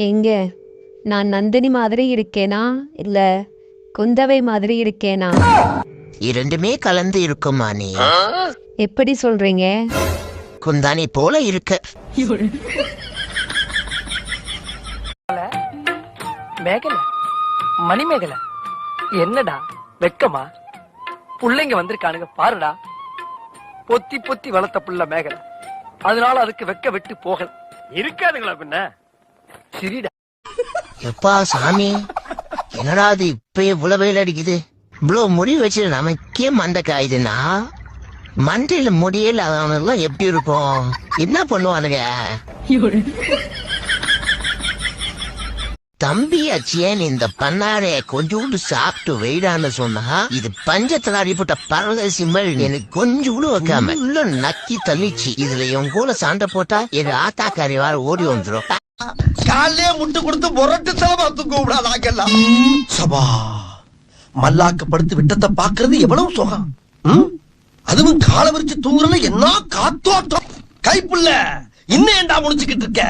எங்க நான் நந்தினி மாதிரி இருக்கேனா இல்ல குந்தவை மாதிரி இருக்கேனா? இரண்டுமே கலந்து இருக்குமா நீ? எப்படி சொல்றீங்க? குந்தானி போல இருக்க. மேகல மணிமேகல என்னடா வெக்கமா? புள்ளைங்க வந்திருக்கானுங்க பாருடா. பொத்தி பொத்தி வளர்த்த புள்ள மேகல, அதனால அதுக்கு வெக்க விட்டு போகல இருக்காதுங்களா பின்ன? சரிடா. எப்பா சாமி, என்னடா அது இப்ப இவ்வளவு வெயில் அடிக்குது? இவ்வளவு முடி வச்சு நமக்கே மண்டை காயுதுன்னா மண்டையில முடியல அவனுலாம் எப்படி இருக்கும்? என்ன பண்ணுவானுங்க? தம்பி அச்சியன் இந்த பண்ணாடைய கொஞ்சோண்டு சாப்பிட்டு வெயிடான்னு சொன்னா இது பஞ்சத்துல அடிப்பட்ட பரதேசி மாதிரி எனக்கு கொஞ்சோண்டு வைக்காம உள்ள நக்கி தள்ளிச்சு. இதுல இவன் கூட சண்டை போட்டா எங்க ஆத்தாக்காரி வார ஓடி வந்துடும். காலையே முட்டு கொடுத்து முரட்டு செலவா தூக்க விடாதாங்கெல்லாம். சபா மல்லாக்க படுத்து விட்டத்தை பாக்குறது எவ்வளவு சுகம். அதுவும் காலை விரிச்சு தூங்குறதுல என்ன காத்தோட்டம். கைப்புள்ள இன்னும் ஏண்டா முடிச்சுக்கிட்டு இருக்க?